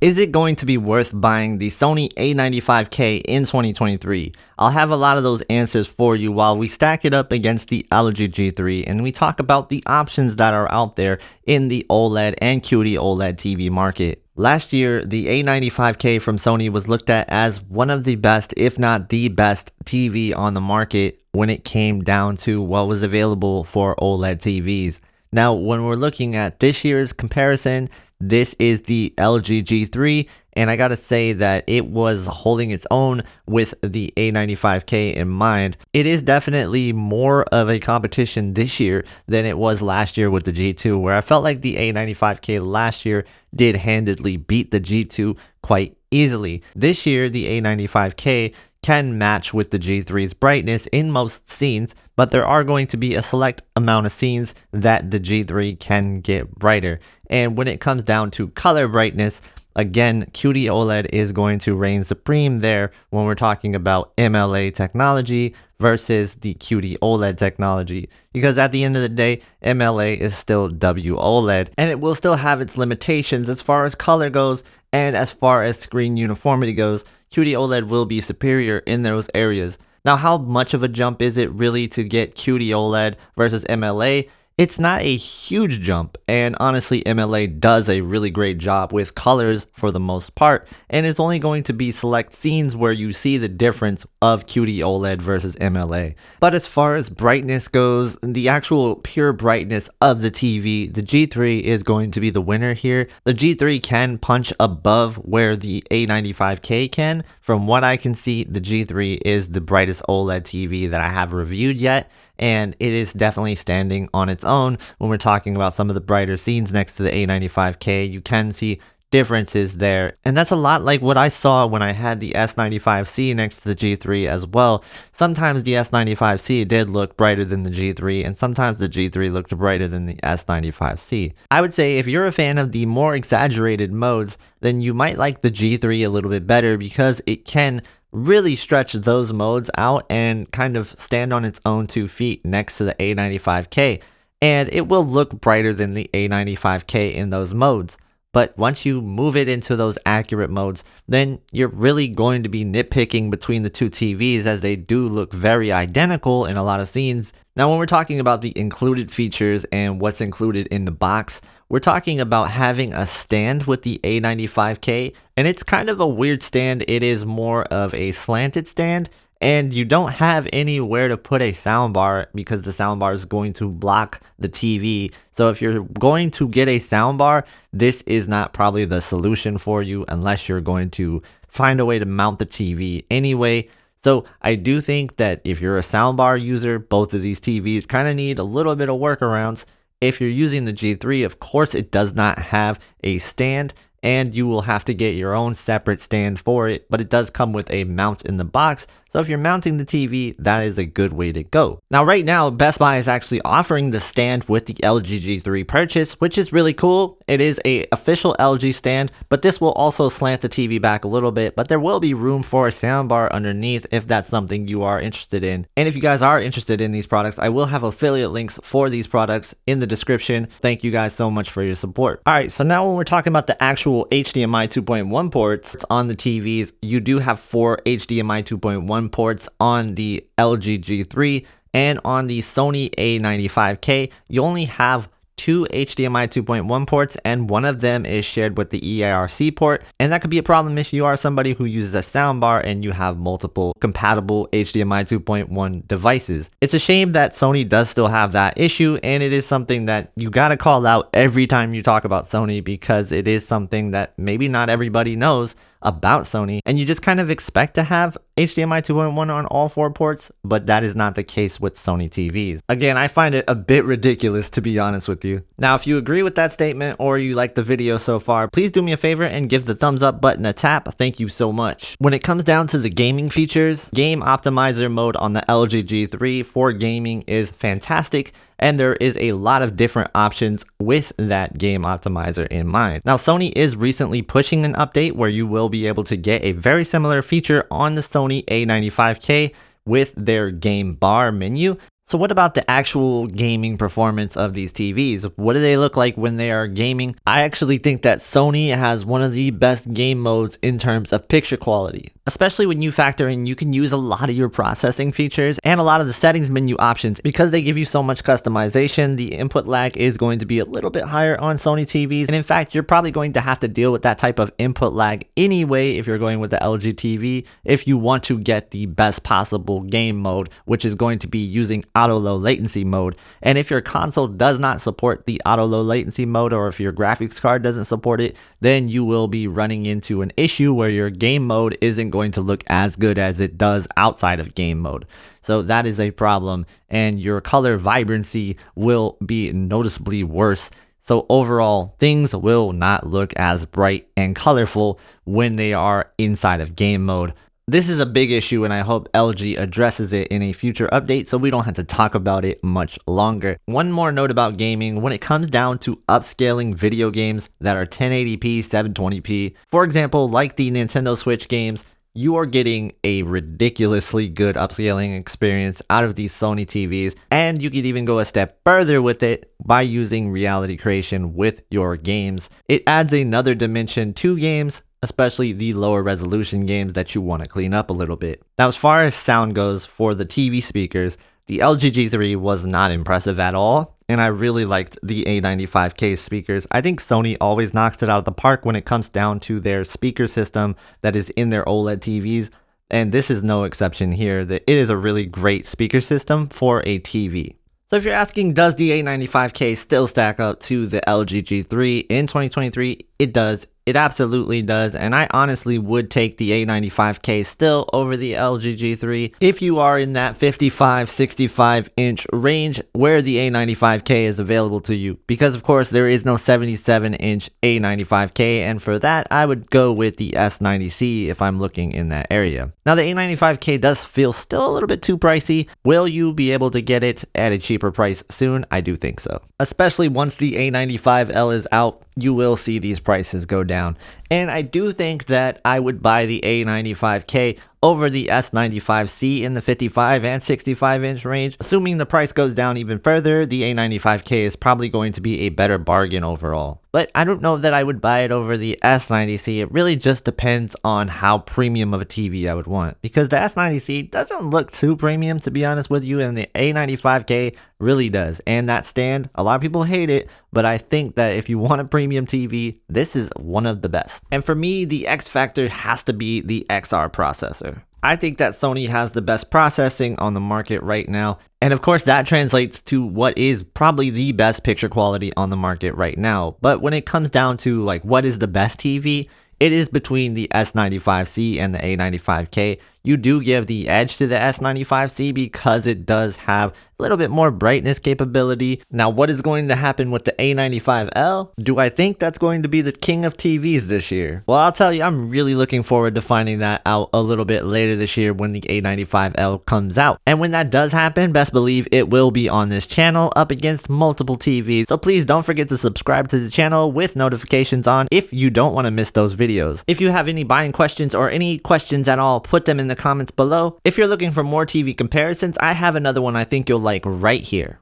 Is it going to be worth buying the Sony A95K in 2023? I'll have a lot of those answers for you while we stack it up against the LG G3 and we talk about the options that are out there in the OLED and QD-OLED TV market. Last year, the A95K from Sony was looked at as one of the best, if not the best, TV on the market when it came down to what was available for OLED TVs. Now, when we're looking at this year's comparison, this is the LG G3, and I gotta say that it was holding its own with the A95K in mind. It is definitely more of a competition this year than it was last year with the G2, where I felt like the A95K last year did handedly beat the G2 quite easily. This year, the A95K can match with the G3's brightness in most scenes, but there are going to be a select amount of scenes that the G3 can get brighter. And when it comes down to color brightness, again, QD-OLED is going to reign supreme there when we're talking about MLA technology versus the QD-OLED technology. Because at the end of the day, MLA is still WOLED, and it will still have its limitations as far as color goes, and as far as screen uniformity goes. QD-OLED will be superior in those areas. Now, how much of a jump is it really to get QD-OLED versus MLA? It's not a huge jump, and honestly, MLA does a really great job with colors for the most part, and it's only going to be select scenes where you see the difference of QD-OLED versus MLA. But as far as brightness goes, the actual pure brightness of the TV, the G3 is going to be the winner here. The G3 can punch above where the A95K can. From what I can see, the G3 is the brightest OLED TV that I have reviewed yet, and it is definitely standing on its own. When we're talking about some of the brighter scenes next to the A95K, you can see differences there, and that's a lot like what I saw when I had the S95C next to the G3 as well. Sometimes the S95C did look brighter than the G3, and sometimes the G3 looked brighter than the S95C. I would say if you're a fan of the more exaggerated modes, then you might like the G3 a little bit better because it can really stretch those modes out and kind of stand on its own 2 feet next to the A95K, and it will look brighter than the A95K in those modes. But once you move it into those accurate modes, then you're really going to be nitpicking between the two TVs as they do look very identical in a lot of scenes. Now, when we're talking about the included features and what's included in the box, we're talking about having a stand with the A95K, and it's kind of a weird stand. It is more of a slanted stand, and you don't have anywhere to put a soundbar because the soundbar is going to block the TV. So if you're going to get a soundbar, this is not probably the solution for you unless you're going to find a way to mount the TV anyway. So I do think that if you're a soundbar user, both of these TVs kind of need a little bit of workarounds. If you're using the G3, of course, it does not have a stand, and you will have to get your own separate stand for it, but it does come with a mount in the box. So if you're mounting the TV, that is a good way to go. Now, right now, Best Buy is actually offering the stand with the LG G3 purchase, which is really cool. It is an official LG stand, but this will also slant the TV back a little bit, but there will be room for a soundbar underneath if that's something you are interested in. And if you guys are interested in these products, I will have affiliate links for these products in the description. Thank you guys so much for your support. All right, so now when we're talking about the actual HDMI 2.1 ports on the TVs, you do have 4 HDMI 2.1 ports on the LG G3, and on the Sony A95K, you only have 2 HDMI 2.1 ports, and one of them is shared with the EARC port, and that could be a problem if you are somebody who uses a soundbar and you have multiple compatible HDMI 2.1 devices. It's a shame that Sony does still have that issue, and it is something that you gotta call out every time you talk about Sony because it is something that maybe not everybody knows about Sony, and you just kind of expect to have HDMI 2.1 on all 4 ports, but that is not the case with Sony TVs. Again, I find it a bit ridiculous, to be honest with you. Now, if you agree with that statement or you like the video so far, please do me a favor and give the thumbs up button a tap. Thank you so much. When it comes down to the gaming features, game optimizer mode on the LG G3 for gaming is fantastic, and there is a lot of different options with that game optimizer in mind. Now, Sony is recently pushing an update where you will be able to get a very similar feature on the Sony A95K with their game bar menu. So what about the actual gaming performance of these TVs? What do they look like when they are gaming? I actually think that Sony has one of the best game modes in terms of picture quality, especially when you factor in you can use a lot of your processing features and a lot of the settings menu options. Because they give you so much customization, the input lag is going to be a little bit higher on Sony TVs. And in fact, you're probably going to have to deal with that type of input lag anyway if you're going with the LG TV, if you want to get the best possible game mode, which is going to be using auto low latency mode. And if your console does not support the auto low latency mode, or if your graphics card doesn't support it, then you will be running into an issue where your game mode isn't going to look as good as it does outside of game mode. So that is a problem, and your color vibrancy will be noticeably worse. So overall, things will not look as bright and colorful when they are inside of game mode. This is a big issue, and I hope LG addresses it in a future update so we don't have to talk about it much longer. One more note about gaming: when it comes down to upscaling video games that are 1080p, 720p, for example, like the Nintendo Switch games, you are getting a ridiculously good upscaling experience out of these Sony TVs, and you could even go a step further with it by using reality creation with your games. It adds another dimension to games, especially the lower resolution games that you want to clean up a little bit. Now, as far as sound goes for the TV speakers, the LG G3 was not impressive at all, and I really liked the A95K speakers. I think Sony always knocks it out of the park when it comes down to their speaker system that is in their OLED TVs, and this is no exception here. That it is a really great speaker system for a TV. So if you're asking, does the A95K still stack up to the LG G3 in 2023? It does. It absolutely does, and I honestly would take the A95K still over the LG G3 if you are in that 55-65 inch range where the A95K is available to you, because of course there is no 77 inch A95K, and for that I would go with the S90C if I'm looking in that area. Now the A95K does feel still a little bit too pricey. Will you be able to get it at a cheaper price soon? I do think so. Especially once the A95L is out, you will see these prices go down. And I do think that I would buy the A95K over the S95C in the 55 and 65 inch range. Assuming the price goes down even further, the A95K is probably going to be a better bargain overall. But I don't know that I would buy it over the S90C. It really just depends on how premium of a TV I would want, because the S90C doesn't look too premium, to be honest with you, and the A95K really does. And that stand, a lot of people hate it, but I think that if you want a premium TV, this is one of the best. And for me, the X factor has to be the XR processor. I think that Sony has the best processing on the market right now. And of course, that translates to what is probably the best picture quality on the market right now. But when it comes down to like what is the best TV, it is between the S95C and the A95K. You do give the edge to the S95C because it does have a little bit more brightness capability. Now, what is going to happen with the A95L? Do I think that's going to be the king of TVs this year? Well, I'll tell you, I'm really looking forward to finding that out a little bit later this year when the A95L comes out. And when that does happen, best believe it will be on this channel up against multiple TVs. So please don't forget to subscribe to the channel with notifications on if you don't want to miss those videos. If you have any buying questions or any questions at all, put them in the comments below. If you're looking for more TV comparisons, I have another one I think you'll like right here.